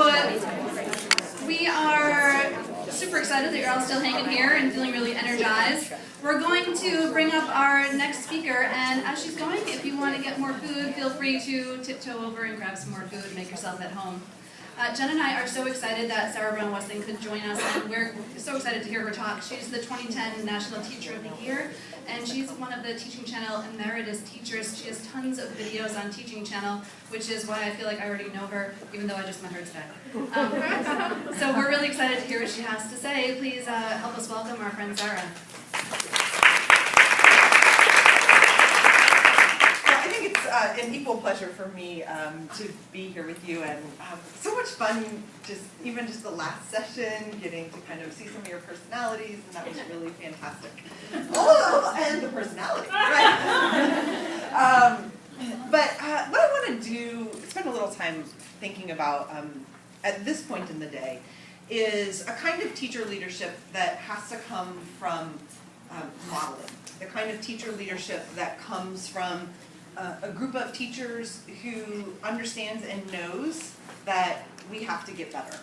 So we are super excited that you're all still hanging here and feeling really energized. We're going to bring up our next speaker, and as she's going, if you want to get more food, feel free to tiptoe over and grab some more food and make yourself at home. Jen and I are so excited that Sarah Brown Wessling could join us, and we're so excited to hear her talk. She's the 2010 National Teacher of the Year, and she's one of the Teaching Channel Emeritus teachers. She has tons of videos on Teaching Channel, which is why I feel like I already know her, even though I just met her today. So we're really excited to hear what she has to say. Please help us welcome our friend Sarah. An equal pleasure for me to be here with you, and so much fun, even just the last session, getting to kind of see some of your personalities, and that was really fantastic. Oh, and the personality, right? But what I want to do, spend a little time thinking about at this point in the day, is a kind of teacher leadership that has to come from modeling, the kind of teacher leadership that comes from a group of teachers who understands and knows that we have to get better.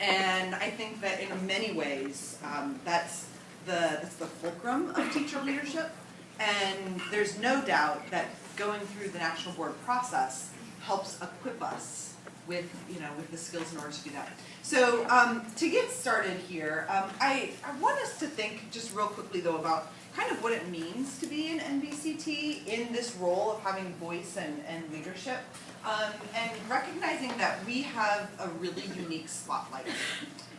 And I think that in many ways, that's the fulcrum of teacher leadership. And there's no doubt that going through the National Board process helps equip us with the skills in order to do that. So to get started here, I want us to think just real quickly though about kind of what it means to be an NBCT in this role of having voice and leadership, and recognizing that we have a really unique spotlight.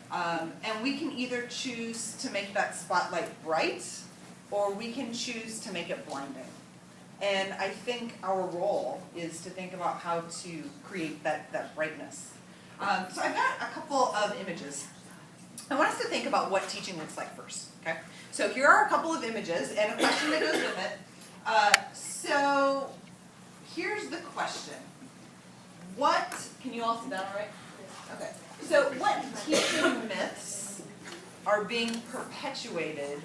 And we can either choose to make that spotlight bright, or we can choose to make it blinding. And I think our role is to think about how to create that brightness. So I've got a couple of images. I want us to think about what teaching looks like first, okay? So here are a couple of images and a question that goes with it. So here's the question. Can you all see that all right? Okay. So what teaching myths are being perpetuated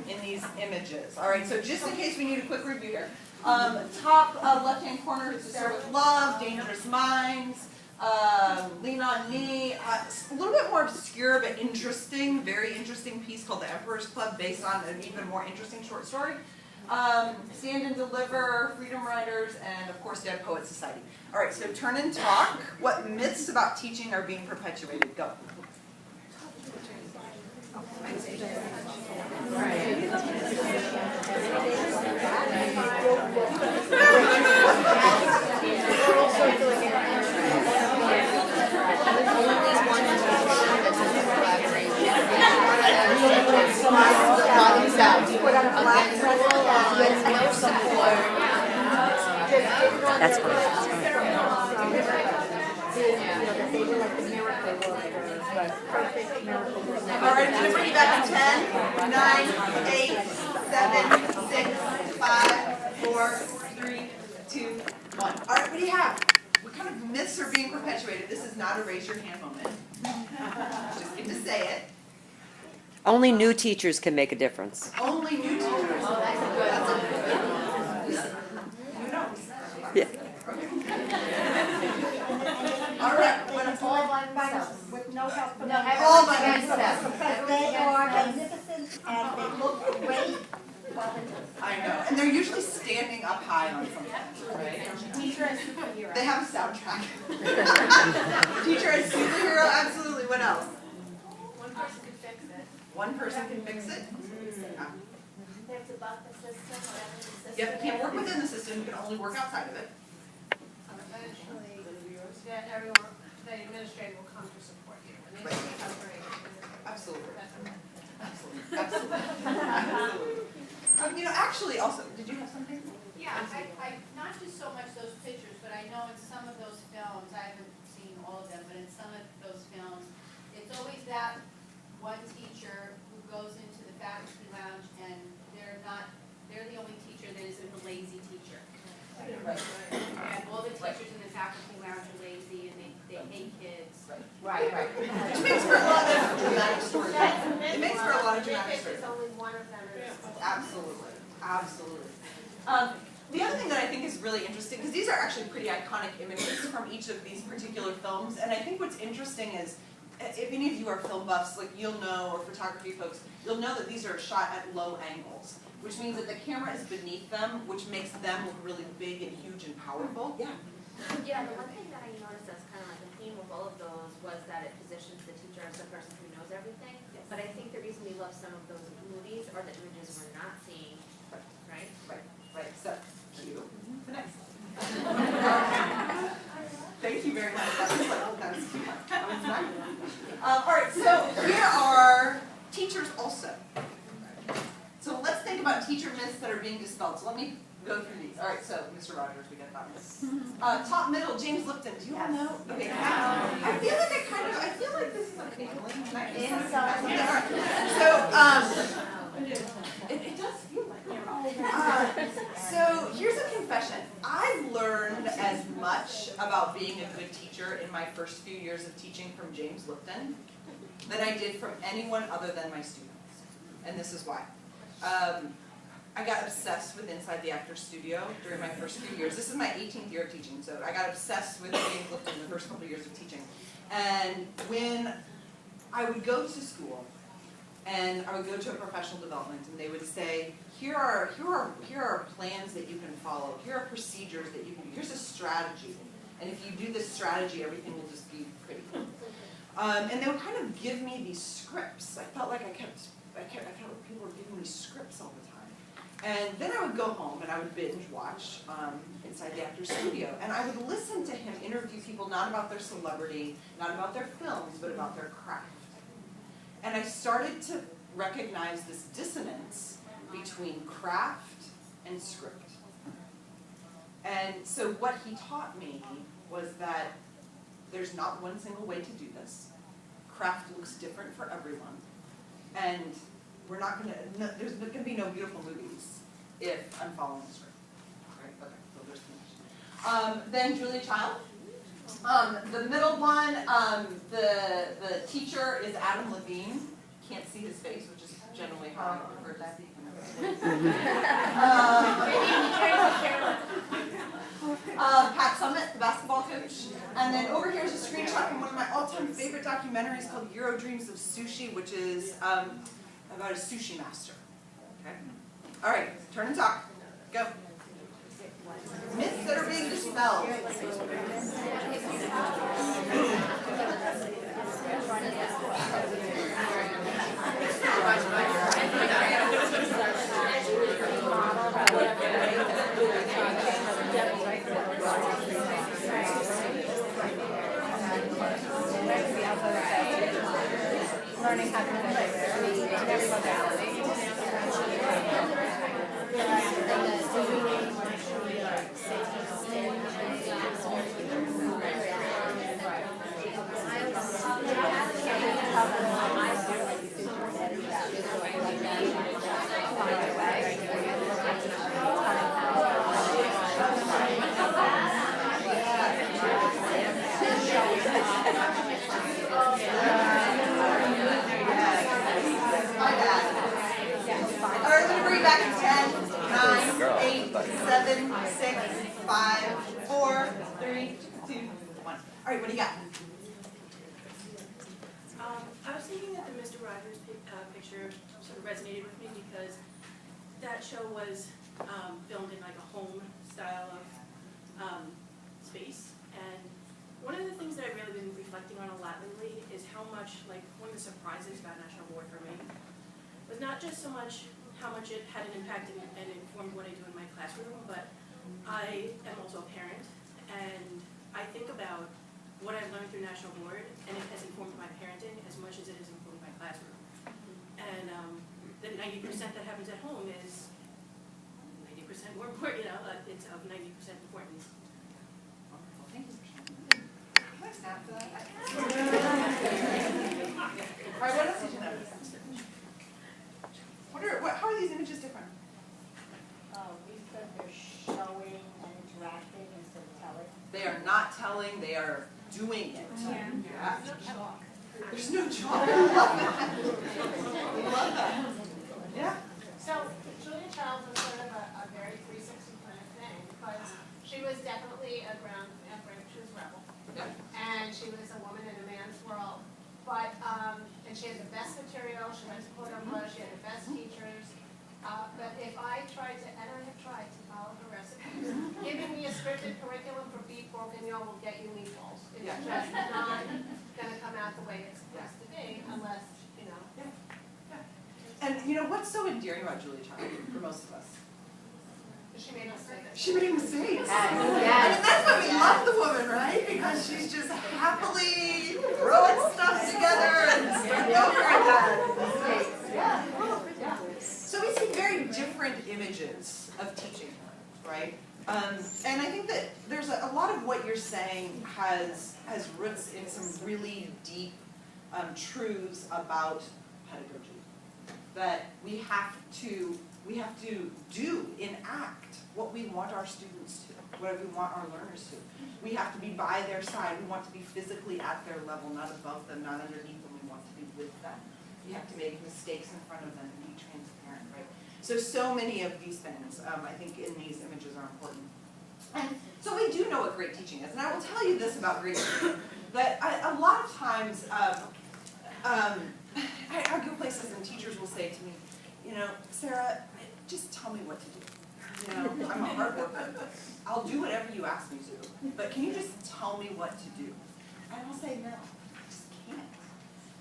in these images? All right, so just in case we need a quick review here. Top left-hand corner is to start with love, dangerous minds, lean on me, a little bit more obscure but interesting, very interesting piece called The Emperor's Club based on an even more interesting short story. Stand and Deliver, Freedom Riders, and of course Dead Poets Society. All right, so turn and talk. What myths about teaching are being perpetuated? Go. That's fine. All right, I'm going to bring you back to 10, 9, 8, 7, 6, 5, 4, 3, 2, 1. All right, what do you have? What kind of myths are being perpetuated? This is not a raise your hand moment. Just get to say it. Only new teachers can make a difference. Only new teachers. Oh, that's good. Who knows? Yeah. All right. All by themselves, with no help from All by themselves. Because they are magnificent and they look great. I know. And they're usually standing up high on something, right? Teacher and superhero. They have a soundtrack. Teacher and superhero, absolutely. What else? One person can fix it. One person can fix it? They have to buck the system, whatever the system. Yep, you can't work within the system, you can only work outside of it. Eventually, then everyone, the administrator will come to support you. And they will become great. Absolutely. Absolutely. Absolutely. Absolutely. Actually, also, did you have something? Yeah, I not just so much those pictures, but I know in some of those films, I haven't seen all of them, but in some of those films, it's always that one teacher who goes into the faculty lounge and they're the only teacher that isn't a lazy teacher. Right. And all the teachers in the faculty lounge are lazy and they hate kids. Right. Which makes for a lot of dramatic storytelling. It makes for a lot of dramatic It's storytelling. only one of them. Absolutely. Absolutely. The other thing that I think is really interesting, because these are actually pretty iconic images from each of these particular films, and I think what's interesting is, if any of you are film buffs, like you'll know, or photography folks, you'll know that these are shot at low angles, which means that the camera is beneath them, which makes them look really big and huge and powerful. Yeah. Yeah, the one thing that I noticed as kind of like a theme of all of those was that it positions the teacher as the person who knows everything. Yes. But I think the reason we love some of those movies are the images we're not seeing, right? Right, so, cue the next one. Thank you very much. That was cute. That was nice. All right, so here are teachers also. So let's think about teacher myths that are being dispelled. So let me go through these. All right, so Mr. Rogers, we got that one. Top middle, James Lipton. Do you all know? Okay. I feel like I feel like this is a family. So it does feel like. So here's a confession. I've learned as much about being a good teacher in my first few years of teaching from James Lipton than I did from anyone other than my students. And this is why. I got obsessed with Inside the Actor's Studio during my first few years. This is my 18th year of teaching, so I got obsessed with James Lipton the first couple of years of teaching. And when I would go to school, and I would go to a professional development, and they would say, here are plans that you can follow. Here are procedures that you can do. Here's a strategy. And if you do this strategy, everything will just be pretty. And they would kind of give me these scripts. I felt like I felt like people were giving me scripts all the time. And then I would go home and I would binge watch Inside the Actor's Studio. And I would listen to him interview people not about their celebrity, not about their films, but about their craft. And I started to recognize this dissonance between craft and script. And so what he taught me was that there's not one single way to do this. Craft looks different for everyone. And we're not going to, there's going to be no beautiful movies if I'm following the script. Right? Okay, so there's the next. Then Julia Child. The middle one, the teacher is Adam Levine. Can't see his face, which is generally how I prefer to see him. Pat Summitt, the basketball coach. And then over here is a screenshot from one of my all-time favorite documentaries called Euro Dreams of Sushi, which is about a sushi master. Okay? All right, turn and talk. Go. Myths that are being dispelled. Learning how to Back in 10, 9, 8, 7, 6, 5, 4, 3, 2, 1. All right, what do you got? I was thinking that the Mr. Rogers picture sort of resonated with me because that show was filmed in like a home style of space. And one of the things that I've really been reflecting on a lot lately is how much, like, one of the surprises about National Board for me was not just so much how much it had an impact and informed what I do in my classroom, but I am also a parent, and I think about what I've learned through National Board, and it has informed my parenting as much as it has informed my classroom. And the 90% that happens at home is 90% more important, you know, it's of 90% importance. Wonderful, thank you for sharing that. Can I snap that? All right, what else did you notice? How are these images different? We said they're showing and interacting instead of telling. They are not telling, they are doing it. Yeah. There's no chalk. I love that. I love that. Yeah? So Julia Childs is sort of a very 360 kind of thing. because she was definitely a ground, she was a rebel. Yeah. And she was a woman in a man's world. But, and she had the best material, she went to Cordova, she had the best teachers. But if I tried to, and I have tried to follow her recipes, giving me a scripted curriculum for beef bourguignon will get you meatballs. It's Yeah. just not gonna come out the way it's supposed to be unless, you know. And you know what's so endearing about Julia Child for most of us? She made mistakes. She made mistakes. Yes. I mean, that's why we love the woman, right? Because she's just happily throwing stuff together and starting over again. Yeah. So we see very different images of teaching, right? And I think that there's a lot of what you're saying has roots in some really deep truths about pedagogy that we have to enact what we want our students to, what we want our learners to. We have to be by their side. We want to be physically at their level, not above them, not underneath them. We want to be with them. We have to make mistakes in front of them and be transparent, right? So many of these things, I think, in these images are important. And so we do know what great teaching is. And I will tell you this about great teaching, that a lot of times, I go places and teachers will say to me, you know, Sarah, just tell me what to do. You know, I'm a hard worker. I'll do whatever you ask me to, but can you just tell me what to do? And I'll say, no, I just can't.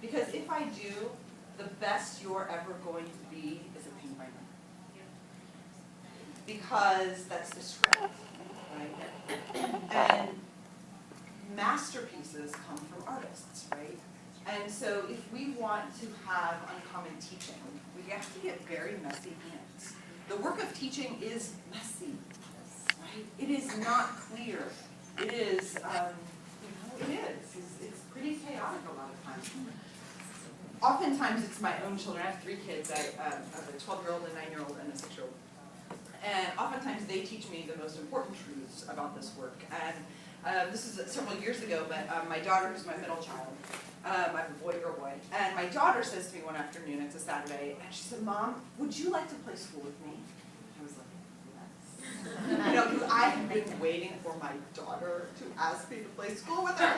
Because if I do, the best you're ever going to be is a paint by number. Because that's the script, right? And masterpieces come from artists, right? And so if we want to have uncommon teaching, we have to get very messy hands. The work of teaching is messy, right? It is not clear. It is, it's pretty chaotic a lot of times. Oftentimes it's my own children. I have 3 kids. I have a 12-year-old, a 9-year-old, and a 6-year-old. And oftentimes they teach me the most important truths about this work. And this is several years ago, but my daughter, who's my middle child, I have a boy, girl, boy. And my daughter says to me one afternoon, it's a Saturday, and she said, Mom, would you like to play school with me? I was like, yes. You know, because I have been waiting for my daughter to ask me to play school with her.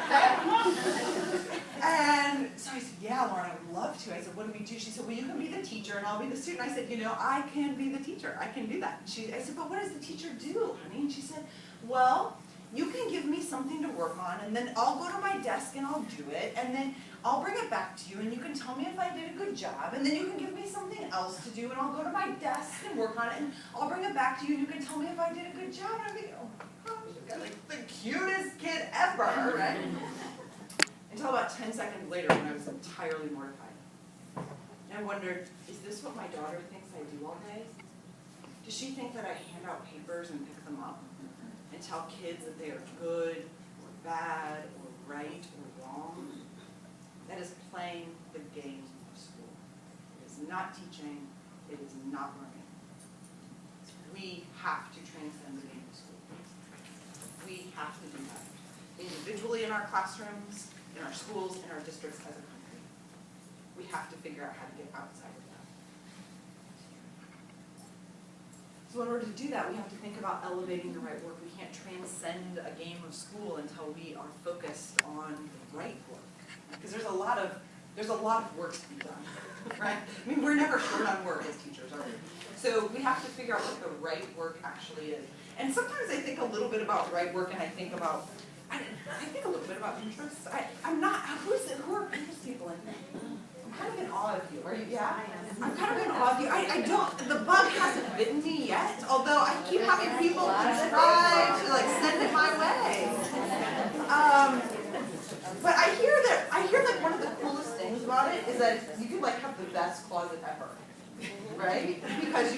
And so I said, yeah, Lauren, I would love to. I said, what do we do? She said, well, you can be the teacher and I'll be the student. I said, you know, I can be the teacher. I can do that. I said, but what does the teacher do, honey? And she said, well, you can give me something to work on, and then I'll go to my desk and I'll do it, and then I'll bring it back to you, and you can tell me if I did a good job, and then you can give me something else to do, and I'll go to my desk and work on it, and I'll bring it back to you, and you can tell me if I did a good job. And I'm thinking, oh my gosh, I've got like the cutest kid ever, right? Until about 10 seconds later when I was entirely mortified. And I wondered, is this what my daughter thinks I do all day? Does she think that I hand out papers and pick them up? And tell kids that they are good, or bad, or right, or wrong? That is playing the game of school. It is not teaching. It is not learning. We have to transcend the game of school. We have to do that. Individually in our classrooms, in our schools, in our districts as a country. We have to figure out how to get outside of that. So in order to do that, we have to think about elevating the right work. We can't transcend a game of school until we are focused on the right work. Because there's a lot of work to be done, right? I mean, we're never short on work as teachers, are we? So we have to figure out what the right work actually is. And sometimes I think a little bit about right work, and I think a little bit about interests. I'm not, who are Pinterest people in here? I'm kind of in awe of you. Are you, yeah? I'm kind of in awe of you. I don't, the bug hasn't bitten me yet, although I keep having people try to like send it my way. But I hear like one of the coolest things about it is that you can like have the best closet ever, right? Because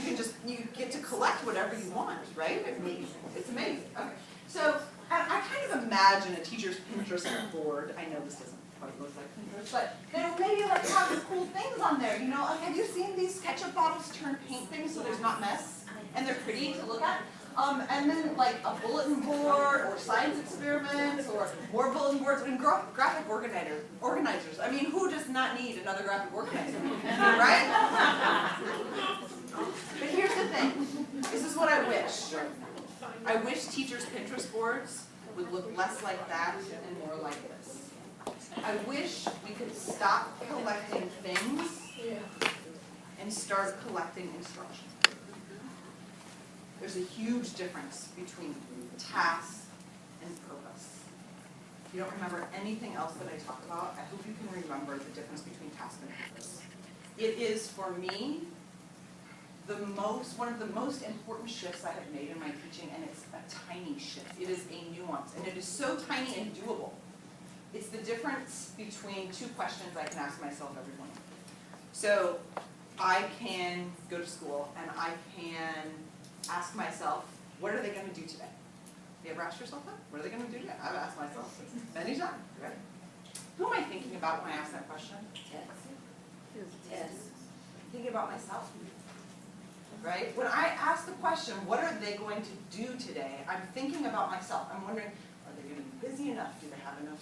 you get to collect whatever you want, right? It's amazing. Okay. So I kind of imagine a teacher's Pinterest board. I know this doesn't quite look like Pinterest, but they'll maybe like have cool things on there. You know, like have you seen these ketchup bottles turn paint things so there's not mess? And they're pretty to look at? And then like a bulletin board or science experiments or more bulletin boards and graphic organizers. I mean, who does not need another graphic organizer, right? But here's the thing. This is what I wish. I wish wish teachers' Pinterest boards would look less like that and more like this. I wish we could stop collecting things and start collecting instruction. There's a huge difference between task and purpose. If you don't remember anything else that I talk about, I hope you can remember the difference between task and purpose. It is, for me, one of the most important shifts I have made in my teaching, and it's a tiny shift. It is a nuance, and it is so tiny and doable. It's the difference between two questions I can ask myself every morning. So I can go to school, and I can ask myself, what are they going to do today? You ever ask yourself that? What are they going to do today? I've asked myself many times. Right? Who am I thinking about when I ask that question? Yes. Thinking about myself. Right? When I ask the question, what are they going to do today? I'm thinking about myself. I'm wondering, are they going to be busy enough? Do they have enough,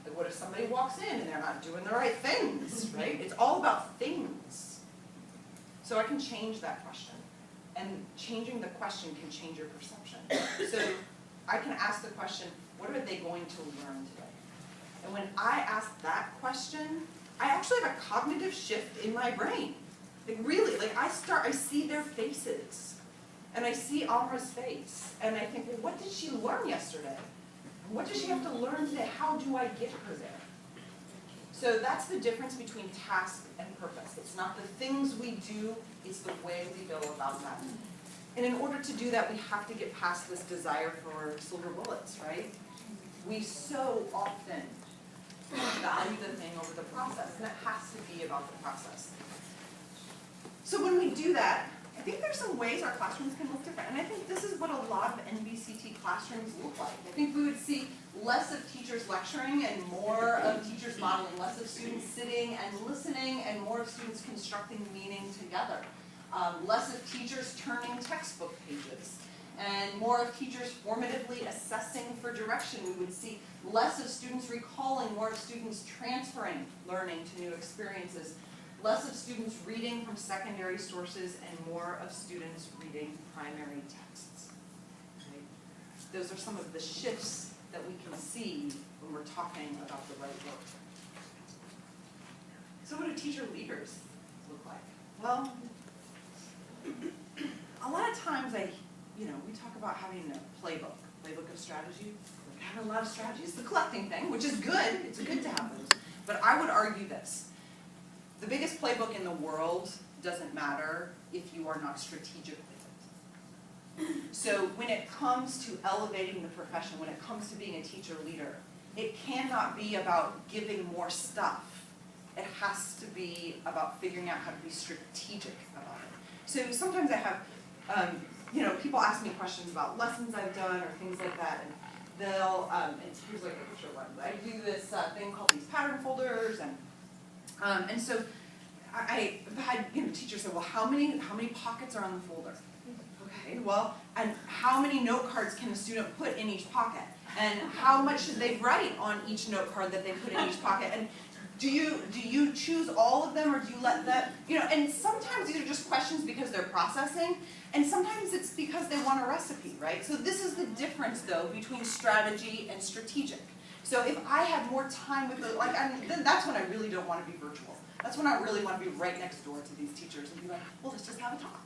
like what if somebody walks in and they're not doing the right things, right? It's all about things. So I can change that question. And changing the question can change your perception. So I can ask the question, what are they going to learn today? And when I ask that question, I actually have a cognitive shift in my brain. Like really, I see their faces. And I see Amra's face. And I think, well, what did she learn yesterday? What does she have to learn today? How do I get her there? So that's the difference between task and purpose. It's not the things we do, it's the way we go about that. And in order to do that, we have to get past this desire for silver bullets, right? We so often value the thing over the process, and it has to be about the process. So when we do that, I think there's some ways our classrooms can look different. And I think this is what a lot of NBCT classrooms look like. I think we would see less of teachers lecturing and more of teachers modeling, less of students sitting and listening and more of students constructing meaning together. Less of teachers turning textbook pages and more of teachers formatively assessing for direction. We would see less of students recalling, more of students transferring learning to new experiences. Less of students reading from secondary sources and more of students reading primary texts. Right? Those are some of the shifts that we can see when we're talking about the right work. So what do teacher leaders look like? Well, a lot of times we talk about having a playbook of strategy. Like having a lot of strategies. It's the collecting thing, which is good. It's good to have those. But I would argue this. The biggest playbook in the world doesn't matter if you are not strategic with it. So when it comes to elevating the profession, when it comes to being a teacher leader, it cannot be about giving more stuff. It has to be about figuring out how to be strategic about it. So sometimes I have, people ask me questions about lessons I've done or things like that, and they'll, and here's like a picture of one. I do this thing called these pattern folders, and so I've had teachers say, well, how many pockets are on the folder? Okay, well, and how many note cards can a student put in each pocket? And how much should they write on each note card that they put in each pocket? And do you choose all of them, or do you let them, and sometimes these are just questions because they're processing, and sometimes it's because they want a recipe, right? So this is the difference, though, between strategy and strategic. So if I had more time with then that's when I really don't want to be virtual. That's when I really want to be right next door to these teachers and be like, well, let's just have a talk.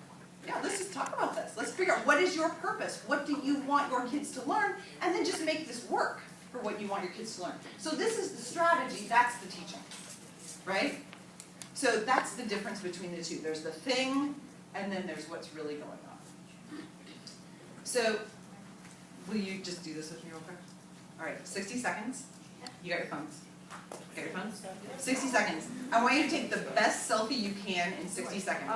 Yeah, let's just talk about this. Let's figure out what is your purpose? What do you want your kids to learn? And then just make this work for what you want your kids to learn. So this is the strategy, that's the teaching, right? So that's the difference between the two. There's the thing, and then there's what's really going on. So will you just do this with me real quick? All right, 60 seconds. You got your phones. You got your phones? 60 seconds. I want you to take the best selfie you can in 60 seconds. Go.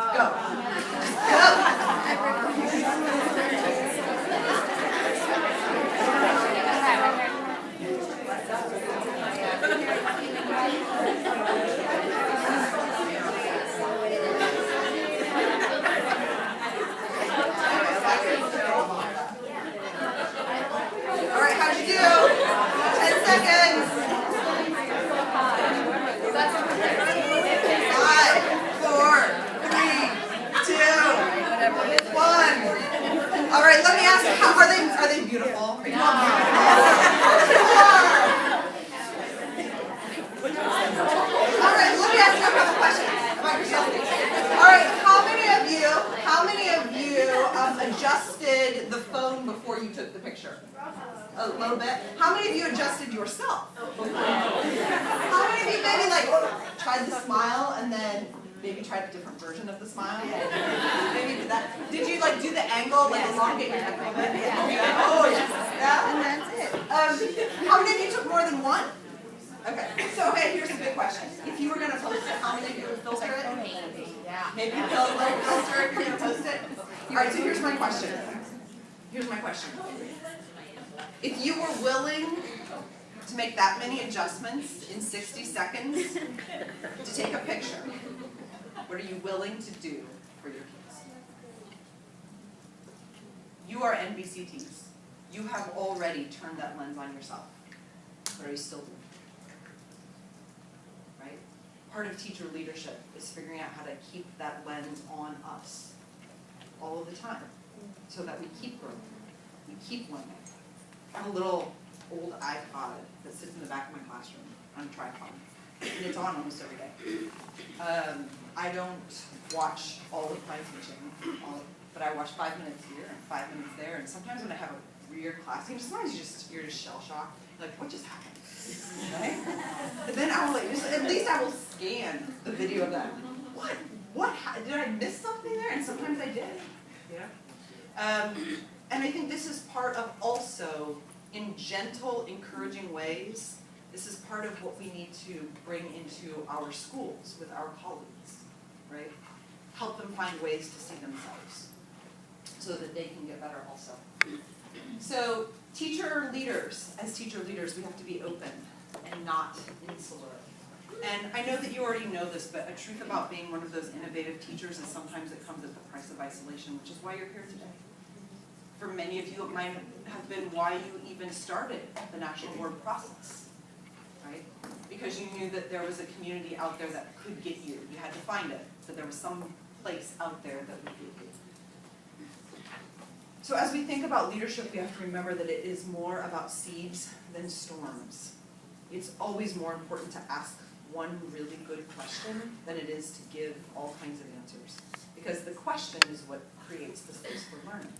All right, how'd you do? 10 seconds. 5, 4, 3, 2, 1. All right, let me ask, are adjusted the phone before you took the picture? A little bit. How many of you adjusted yourself? How many of you maybe like tried the smile and then maybe tried a different version of the smile? Maybe did that. Did you like do the angle, like elongate your neck a little bit? Oh yes. Yeah. And that's it. How many of you took more than one? Okay. So here's a big question. If you were gonna post it, how many of you would filter it? Yeah. Maybe you'll filter it if you're gonna post it. All right. So here's my question. Here's my question. If you were willing to make that many adjustments in 60 seconds to take a picture, what are you willing to do for your kids? You are NBCTs. You have already turned that lens on yourself. What are you still doing? Right? Part of teacher leadership is figuring out how to keep that lens on us all of the time so that we keep growing, we keep learning. I have a little old iPod that sits in the back of my classroom on a tripod, and it's on almost every day. I don't watch all of my teaching, but I watch 5 minutes here and 5 minutes there, and sometimes when I have a weird class team, sometimes you're just shell-shocked, like, what just happened? Right? And then I will, at least I will scan the video of that. What, did I miss something there? And sometimes I did. Yeah. And I think this is part of also, in gentle, encouraging ways, this is part of what we need to bring into our schools with our colleagues, right? Help them find ways to see themselves so that they can get better also. So teacher leaders, as teacher leaders, we have to be open and not insular. And I know that you already know this, but a truth about being one of those innovative teachers is sometimes it comes at the price of isolation, which is why you're here today. For many of you, it might have been why you even started the National Award process, right? Because you knew that there was a community out there that could get you. You had to find it, but there was some place out there that would get you. So as we think about leadership, we have to remember that it is more about seeds than storms. It's always more important to ask one really good question than it is to give all kinds of answers. Because the question is what creates the space for learning.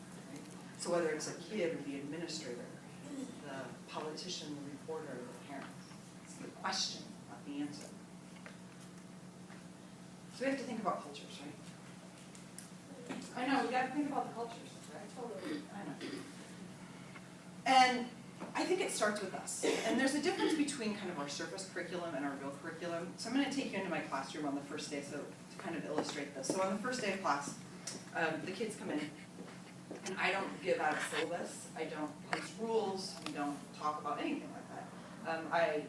So whether it's a kid or the administrator, the politician, the reporter, the parent, it's the question, not the answer. So we have to think about cultures, right? I know, we got to think about the cultures, right? Totally. I know. And I think it starts with us. And there's a difference between kind of our surface curriculum and our real curriculum. So I'm going to take you into my classroom on the first day so to kind of illustrate this. So on the first day of class, the kids come in. And I don't give out a syllabus, I don't post rules, we don't talk about anything like that. I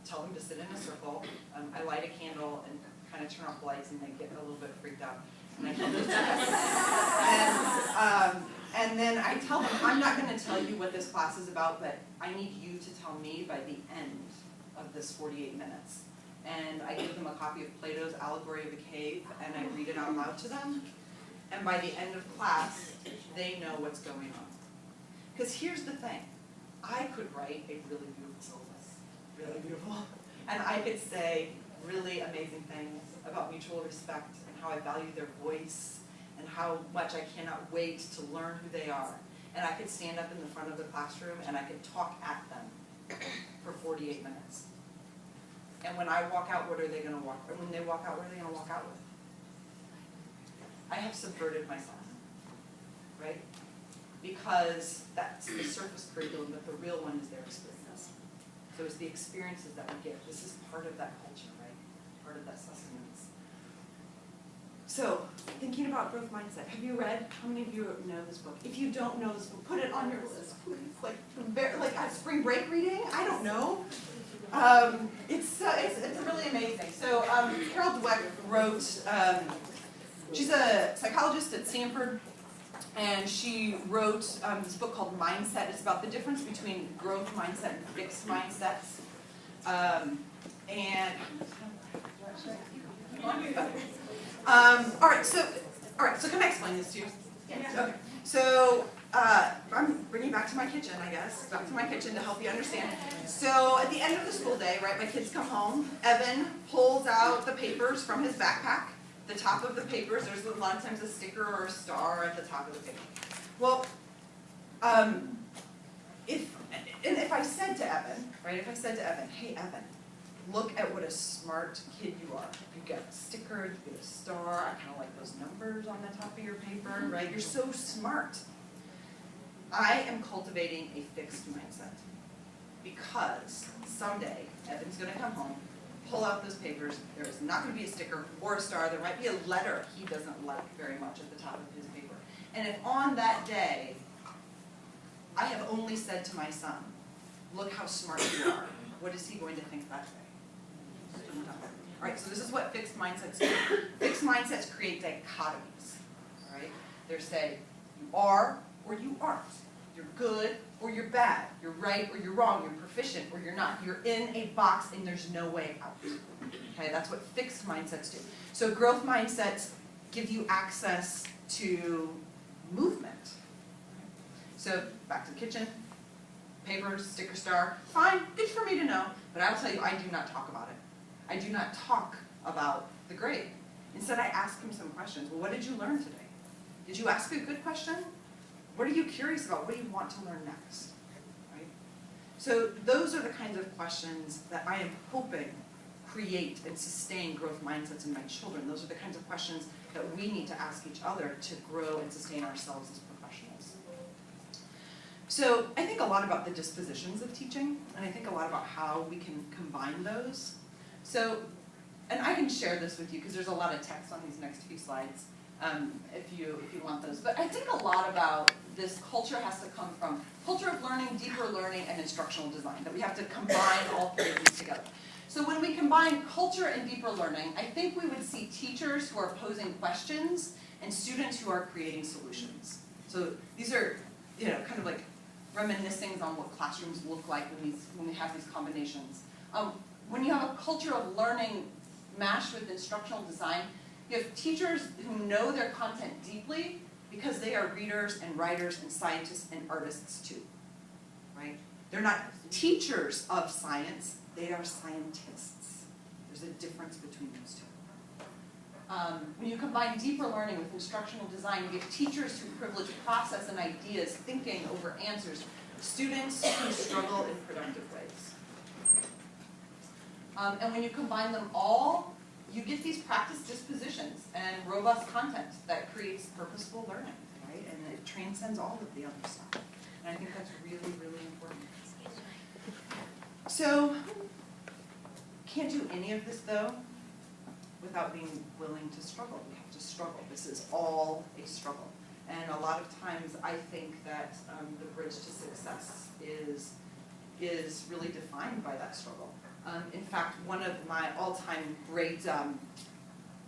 tell them to sit in a circle, I light a candle and kind of turn off the lights and they get a little bit freaked out. And I tell them to sit and then I tell them, I'm not going to tell you what this class is about, but I need you to tell me by the end of this 48 minutes. And I give them a copy of Plato's Allegory of the Cave and I read it out loud to them. And by the end of class, they know what's going on. Because here's the thing. I could write a really beautiful syllabus. Really beautiful. And I could say really amazing things about mutual respect and how I value their voice and how much I cannot wait to learn who they are. And I could stand up in the front of the classroom and I could talk at them for 48 minutes. And when I walk out, what are they going to walk? Or when they walk out, what are they going to walk out with? I have subverted myself, right? Because that's the surface curriculum, but the real one is their experience. So it's the experiences that we get. This is part of that culture, right? Part of that sustenance. So, thinking about growth mindset. Have you read? How many of you know this book? If you don't know this book, put it on your list, please. Like a spring break reading? I don't know. It's really amazing. So, Carol Dweck wrote. She's a psychologist at Stanford, and she wrote this book called Mindset. It's about the difference between growth mindset and fixed mindsets. All right, so can I explain this to you? Yes. Okay. So I'm bringing back to my kitchen, I guess, back to my kitchen to help you understand. So at the end of the school day, right, my kids come home. Evan pulls out the papers from his backpack. The top of the papers, there's a lot of times a sticker or a star at the top of the paper. Well, if I said to Evan, right, if I said to Evan, hey Evan, look at what a smart kid you are. You get a sticker, you get a star, I kind of like those numbers on the top of your paper, right? You're so smart. I am cultivating a fixed mindset because someday Evan's going to come home, pull out those papers, there is not going to be a sticker or a star, there might be a letter he doesn't like very much at the top of his paper. And if on that day, I have only said to my son, look how smart you are, what is he going to think that day? All right, so this is what fixed mindsets do. Fixed mindsets create dichotomies, all right? They say you are or you aren't. You're good or you're bad. You're right or you're wrong. You're proficient or you're not. You're in a box and there's no way out. Okay, that's what fixed mindsets do. So growth mindsets give you access to movement. So back to the kitchen, paper, sticker, star, fine, good for me to know, but I'll tell you, I do not talk about it. I do not talk about the grade. Instead, I ask him some questions. Well, what did you learn today? Did you ask a good question? What are you curious about? What do you want to learn next? Right? So those are the kinds of questions that I am hoping create and sustain growth mindsets in my children. Those are the kinds of questions that we need to ask each other to grow and sustain ourselves as professionals. So I think a lot about the dispositions of teaching, and I think a lot about how we can combine those. So, and I can share this with you because there's a lot of text on these next few slides if you want those. But I think a lot about this culture has to come from culture of learning, deeper learning, and instructional design, that we have to combine all three of these together. So when we combine culture and deeper learning, I think we would see teachers who are posing questions and students who are creating solutions. So these are, kind of like reminiscing on what classrooms look like when we have these combinations. When you have a culture of learning mashed with instructional design, you have teachers who know their content deeply because they are readers and writers and scientists and artists too, right? They're not teachers of science, they are scientists. There's a difference between those two. When you combine deeper learning with instructional design, you get teachers who privilege process and ideas, thinking over answers, students who struggle in productive ways. And when you combine them all, you get these practice dispositions and robust content that creates purposeful learning, right? And it transcends all of the other stuff. And I think that's really, really important. So, can't do any of this, though, without being willing to struggle. We have to struggle. This is all a struggle. And a lot of times I think that the bridge to success is really defined by that struggle. In fact, one of my all-time great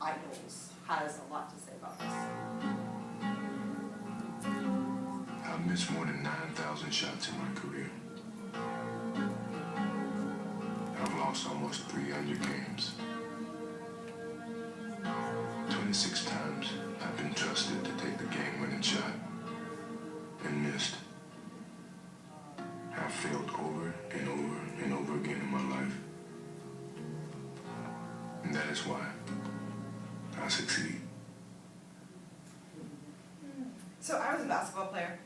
idols has a lot to say about this. I've missed more than 9,000 shots in my career. I've lost almost 300 games. 26 times I've been trusted to take the game-winning shot and missed. I've failed over and over and over again in my life. And that is why I succeed. So I was a basketball player,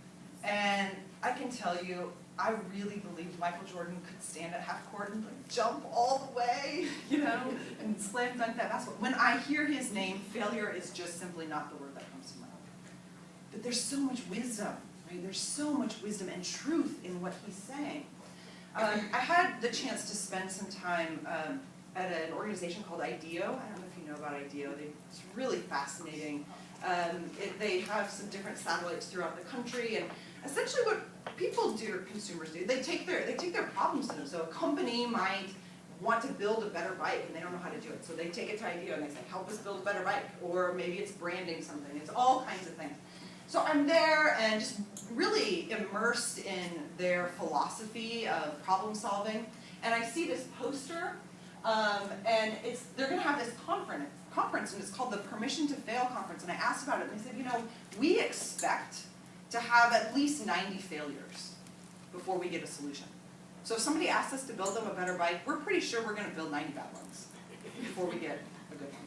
and I can tell you, I really believed Michael Jordan could stand at half court and jump all the way, and slam dunk that basketball. When I hear his name, failure is just simply not the word that comes to mind. But there's so much wisdom, right? There's so much wisdom and truth in what he's saying. I had the chance to spend some time at an organization called IDEO. I don't know if you know about IDEO. It's really fascinating. They have some different satellites throughout the country, and essentially what people do, or consumers do, they take their problems to them. So a company might want to build a better bike, and they don't know how to do it. So they take it to IDEO, and they say, help us build a better bike. Or maybe it's branding something. It's all kinds of things. So I'm there and just really immersed in their philosophy of problem solving. And I see this poster, and they're going to have this conference, and it's called the Permission to Fail Conference. And I asked about it, and they said, we expect to have at least 90 failures before we get a solution. So if somebody asks us to build them a better bike, we're pretty sure we're going to build 90 bad ones before we get a good one.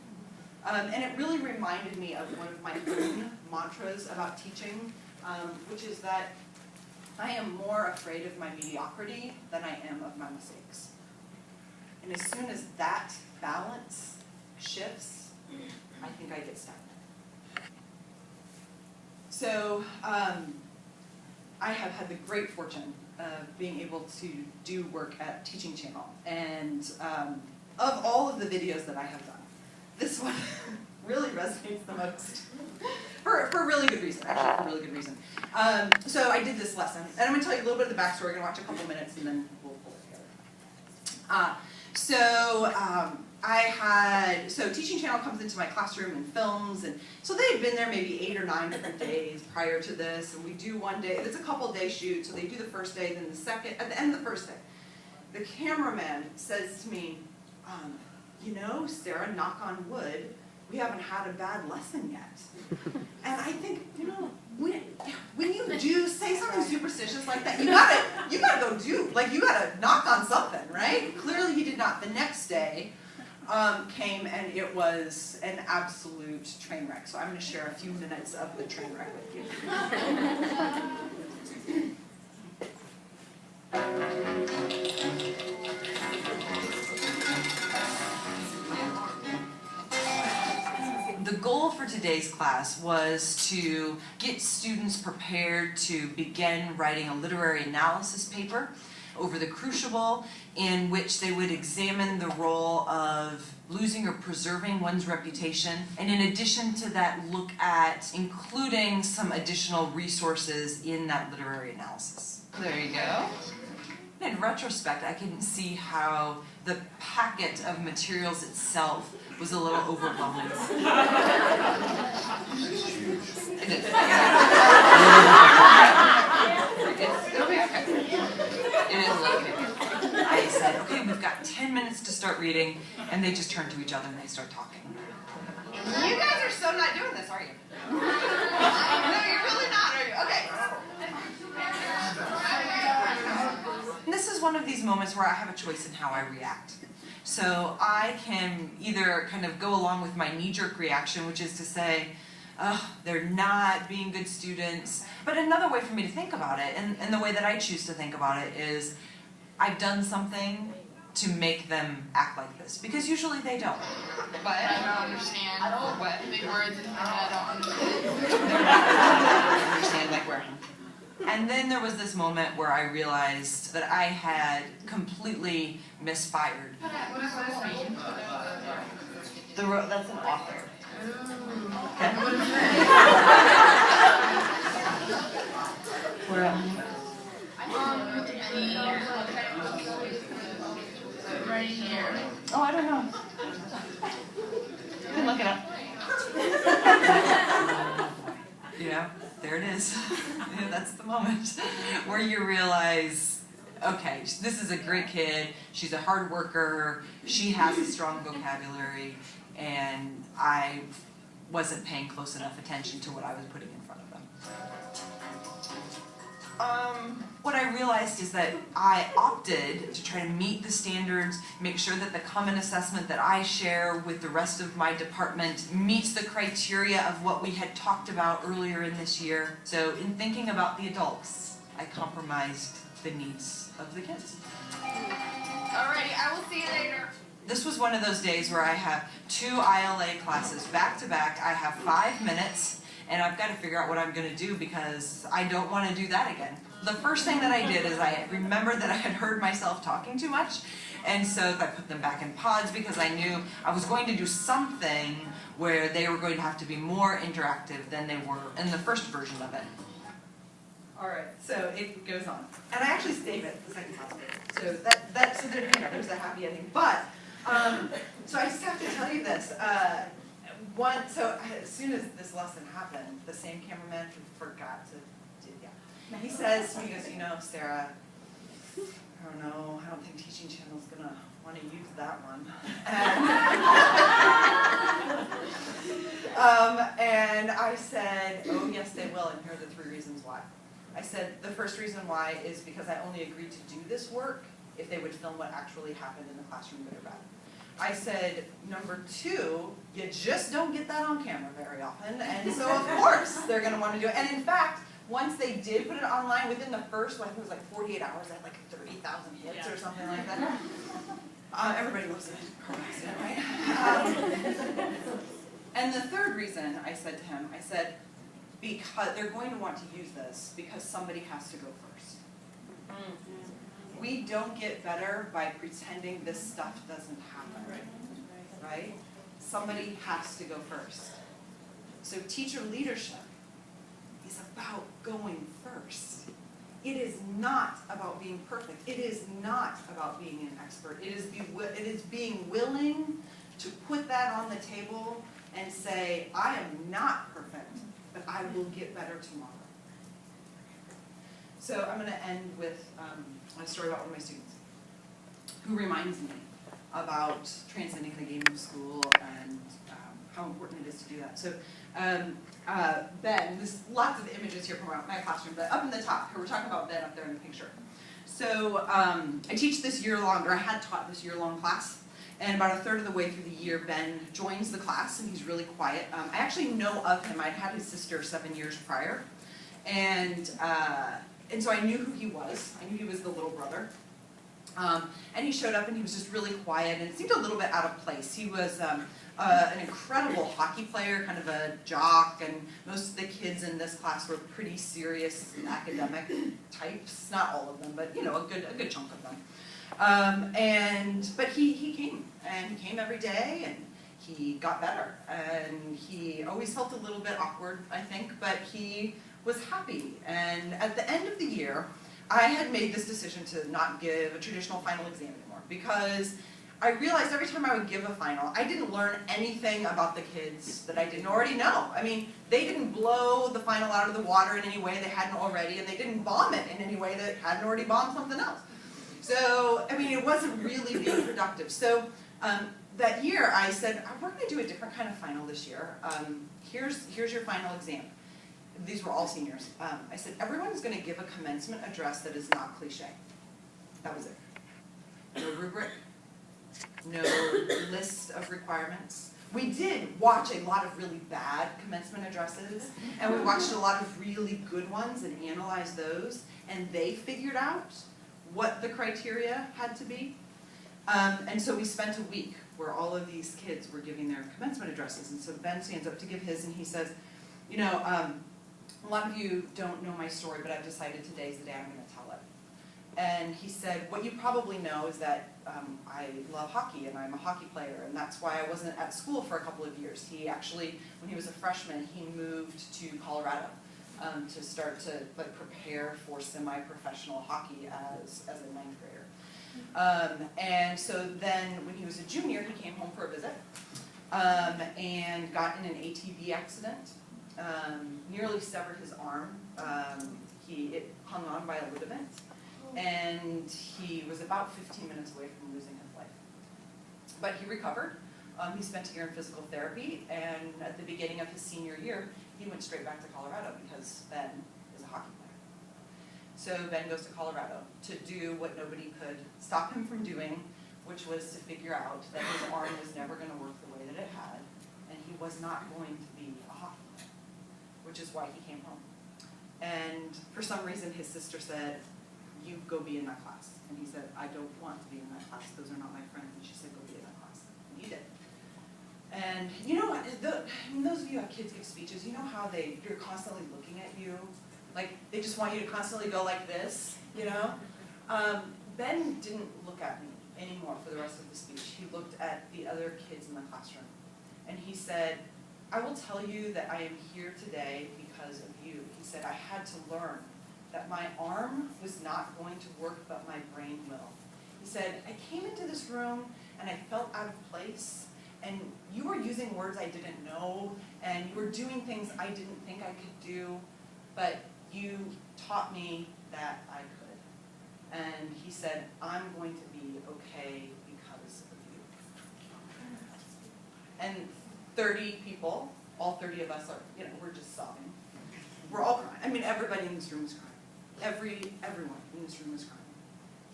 And it really reminded me of one of my own mantras about teaching, which is that I am more afraid of my mediocrity than I am of my mistakes. And as soon as that balance shifts, I think I get stagnant. So I have had the great fortune of being able to do work at Teaching Channel. And of all of the videos that I have done, this one really resonates the most. For a really good reason, actually, for a really good reason. So I did this lesson, and I'm going to tell you a little bit of the backstory. We're going to watch a couple minutes, and then we'll pull it together. So Teaching Channel comes into my classroom and films, and so they had been there maybe 8 or 9 different days prior to this, and we do one day, it's a couple day shoot, so they do the first day, then the second, at the end of the first day, the cameraman says to me, you know, Sarah, knock on wood, we haven't had a bad lesson yet. And I think, you know, when you do say something superstitious like that, you gotta go do, like you gotta knock on something, right? Clearly he did not. The next day came and it was an absolute train wreck. So I'm gonna share a few minutes of the train wreck with you. The goal for today's class was to get students prepared to begin writing a literary analysis paper over the Crucible, in which they would examine the role of losing or preserving one's reputation, and in addition to that, look at including some additional resources in that literary analysis. There you go. In retrospect, I can see how the packet of materials itself was a little overwhelming. It is. It'll be okay. It is a little bit. I said, okay, we've got 10 minutes to start reading, and they just turn to each other and they start talking. You guys are so not doing this, are you? No, you're really not, are you? Okay. And this is one of these moments where I have a choice in how I react. So I can either kind of go along with my knee-jerk reaction, which is to say, oh, they're not being good students. But another way for me to think about it, and the way that I choose to think about it, is I've done something to make them act like this. Because usually they don't. But I don't understand what big words in my head. I don't understand like where. And then there was this moment where I realized that I had completely misfired. What does this mean? That's an author. Okay. What is that? Where? Right here. Oh, I don't know. You can look it up. Yeah, there it is. That's the moment where you realize, okay, this is a great kid, she's a hard worker, she has a strong vocabulary, and I wasn't paying close enough attention to what I was putting in front of them. What I realized is that I opted to try to meet the standards, make sure that the common assessment that I share with the rest of my department meets the criteria of what we had talked about earlier in this year. So in thinking about the adults, I compromised the needs of the kids. Alrighty, I will see you later. This was one of those days where I have 2 ILA classes back to back. I have 5 minutes, and I've got to figure out what I'm going to do because I don't want to do that again. The first thing that I did is I remembered that I had heard myself talking too much, and so I put them back in pods because I knew I was going to do something where they were going to have to be more interactive than they were in the first version of it. Alright, so it goes on. And I actually stayed at the second hospital. So so there's a happy ending. But, so I just have to tell you this. As soon as this lesson happened, the same cameraman forgot to he says to me, he goes, you know, Sarah, I don't know, I don't think Teaching Channel's going to want to use that one. And I said, oh, yes, they will, and here are the 3 reasons why. I said, the first reason why is because I only agreed to do this work if they would film what actually happened in the classroom, good or bad. I said, number 2, you just don't get that on camera very often, and so of course they're going to want to do it. And in fact, once they did put it online, within the first, I think it was like 48 hours, I had like 30,000 hits or something like that. Everybody loves a car accident, right? And the third reason I said to him, I said, because they're going to want to use this because somebody has to go first. We don't get better by pretending this stuff doesn't happen, right? Somebody has to go first. So teacher leadership is about going first. It is not about being perfect. It is not about being an expert. It is being willing to put that on the table and say, I am not perfect, but I will get better tomorrow. So I'm going to end with a story about one of my students who reminds me about transcending the game of school and how important it is to do that. So Ben, there's lots of images here from my classroom, but up in the top, here we're talking about Ben up there in the picture. So I teach this year-long, or I had taught this year-long class, and about a third of the way through the year, Ben joins the class, and he's really quiet. I actually know of him. I'd had his sister 7 years prior, and so I knew who he was. I knew he was the little brother. And he showed up and he was just really quiet and it seemed a little bit out of place. He was an incredible hockey player, kind of a jock, and most of the kids in this class were pretty serious academic types. Not all of them, but you know, a good chunk of them. But he came, and he came every day, and he got better. And he always felt a little bit awkward, I think, but he was happy. And at the end of the year, I had made this decision to not give a traditional final exam anymore because I realized every time I would give a final, I didn't learn anything about the kids that I didn't already know. I mean, they didn't blow the final out of the water in any way they hadn't already, and they didn't bomb it in any way that hadn't already bombed something else. So, I mean, it wasn't really being productive. So that year I said, we're going to do a different kind of final this year. Here's your final exam. These were all seniors. I said, everyone's going to give a commencement address that is not cliche. That was it. No rubric, no list of requirements. We did watch a lot of really bad commencement addresses, and we watched a lot of really good ones and analyzed those, and they figured out what the criteria had to be. And so we spent a week where all of these kids were giving their commencement addresses, and so Ben stands up to give his, and he says, you know, a lot of you don't know my story, but I've decided today's the day I'm going to tell it. And he said, what you probably know is that I love hockey, and I'm a hockey player, and that's why I wasn't at school for a couple of years. He actually, when he was a freshman, he moved to Colorado to start to prepare for semi-professional hockey as a ninth grader. And so then when he was a junior, he came home for a visit and got in an ATV accident. Nearly severed his arm. It hung on by a ligament, and he was about 15 minutes away from losing his life. But he recovered. He spent a year in physical therapy, and at the beginning of his senior year, he went straight back to Colorado because Ben is a hockey player. So Ben goes to Colorado to do what nobody could stop him from doing, which was to figure out that his arm was never going to work the way that it had, and he was not going to be a hockey player, which is why he came home. And for some reason, his sister said, you go be in that class. And he said, I don't want to be in that class. Those are not my friends. And she said, go be in that class. And he did. And you know, those of you who have kids give speeches, you know how they're constantly looking at you? Like, they just want you to constantly go like this, you know? Ben didn't look at me anymore for the rest of the speech. He looked at the other kids in the classroom. And he said, I will tell you that I am here today because of you. He said, I had to learn that my arm was not going to work, but my brain will. He said, I came into this room and I felt out of place, and you were using words I didn't know, and you were doing things I didn't think I could do, but you taught me that I could. And he said, I'm going to be okay because of you. And 30 people, all 30 of us are, you know, we're just sobbing. We're all crying. I mean, everybody in this room is crying. Everyone in this room is crying.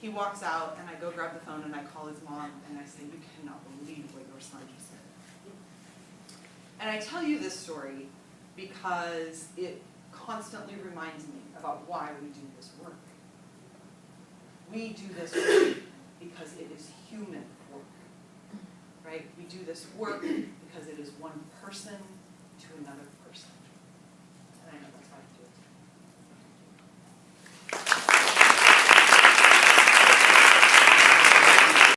He walks out, and I go grab the phone, and I call his mom, and I say, you cannot believe what your son just said. And I tell you this story because it constantly reminds me about why we do this work. We do this work because it is human work, right? We do this work because it is one person to another